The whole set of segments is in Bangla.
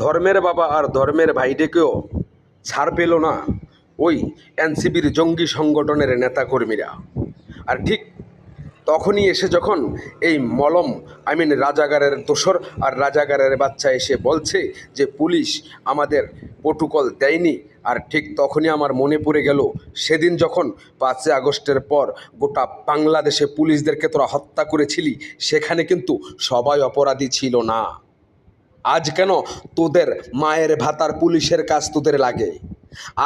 ধর্মের বাবা আর ধর্মের ভাইদেরকেও ছাড় পেল না ওই এনসিবির জঙ্গি সংগঠনের নেতাকর্মীরা। আর ঠিক তখনই এসে যখন এই মলম রাজাগারের দোসর আর রাজাগারের বাচ্চা এসে বলছে যে পুলিশ আমাদের প্রোটোকল দেয়নি, আর ঠিক তখনই আমার মনে পড়ে গেল সেদিন যখন 5ই আগস্টের পর গোটা বাংলাদেশে পুলিশদেরকে তোরা হত্যা করেছিলি, সেখানে কিন্তু সবাই অপরাধী ছিল না। আজ কেন তোদের মায়ের ভাতার পুলিশের কাজ তোদের লাগে?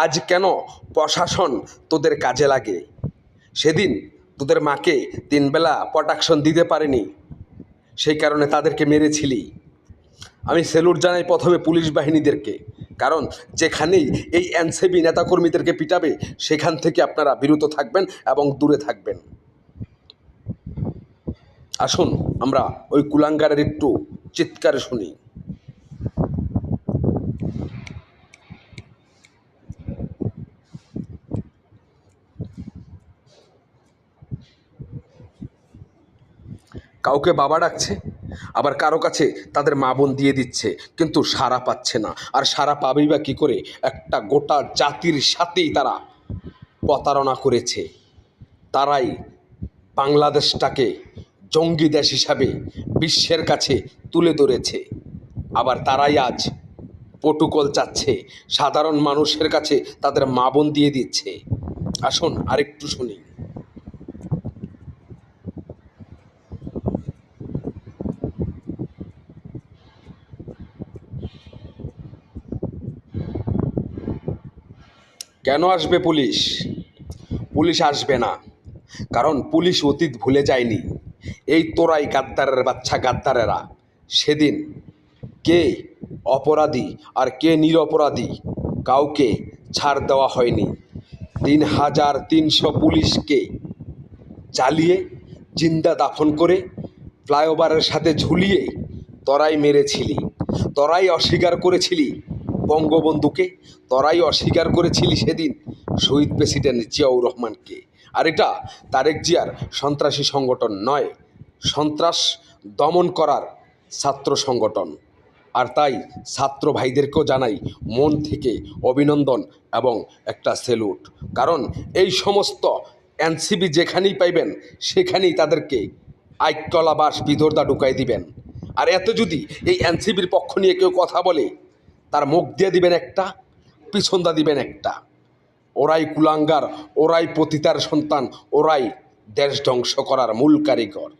আজ কেন প্রশাসন তোদের কাজে লাগে? সেদিন তোদের মাকে 3 বেলা প্রোটেকশন দিতে পারেনি, সেই কারণে তাদেরকে মেরেছিলি। আমি স্যালুট জানাই প্রথমে পুলিশ বাহিনীদেরকে, কারণ যেখানেই এই এনসিবি নেতাকর্মীদেরকে পিটাবে সেখান থেকে আপনারা বিরত থাকবেন এবং দূরে থাকবেন। আসুন আমরা ওই কুলাঙ্গারের একটু চিৎকার শুনি। কাউকে বাবা ডাকছে, আবার কারো কাছে তাদের মা বোন দিয়ে দিচ্ছে, কিন্তু সাড়া পাচ্ছে না। আর সাড়া পাবেই বা কী করে? একটা গোটা জাতির সাথেই তারা প্রতারণা করেছে। তারাই বাংলাদেশটাকে জঙ্গি দেশ হিসাবে বিশ্বের কাছে তুলে ধরেছে। আবার তারাই আজ প্রোটোকল চাচ্ছে, সাধারণ মানুষের কাছে তাদের মা বোন দিয়ে দিচ্ছে। আসুন আরেকটু শুনি। কেন আসবে পুলিশ? পুলিশ আসবে না, কারণ পুলিশ অতীত ভুলে যায়নি। এই তোরাই গাদ্দারের বাচ্চা গাদ্দারেরা, সেদিন কে অপরাধী আর কে নিরপরাধী কাউকে ছাড় দেওয়া হয়নি। 3300 পুলিশকে জ্বালিয়ে জিন্দা দাফন করে ফ্লাইওভারের সাথে ঝুলিয়ে তোরাই মেরেছিলি। তোরাই অস্বীকার করেছিলি বঙ্গবন্ধুকে, তোরাই অস্বীকার করেছিলি সেদিন শহীদ প্রেসিডেন্ট জিয়াউর রহমানকে। আর এটা তারেক জিয়ার সন্ত্রাসী সংগঠন নয়, সন্ত্রাস দমন করার ছাত্র সংগঠন। আর তাই ছাত্র ভাইদেরকেও জানাই মন থেকে অভিনন্দন এবং একটা স্যালুট, কারণ এই সমস্ত এনসিবি যেখানেই পাইবেন সেখানেই তাদেরকে আইকলা বাস বিধর্দা ঢুকাই দিবেন। আর এত যদি এই এনসিবির পক্ষ নিয়ে কেউ কথা বলে, তার মুখ দিয়ে দিবেন একটা, পিছনদা দিবেন একটা। ওরাই কুলাঙ্গার, ওরাই পতিতার সন্তান, ওরাই দেশ ধ্বংস করার মূল কারিগর।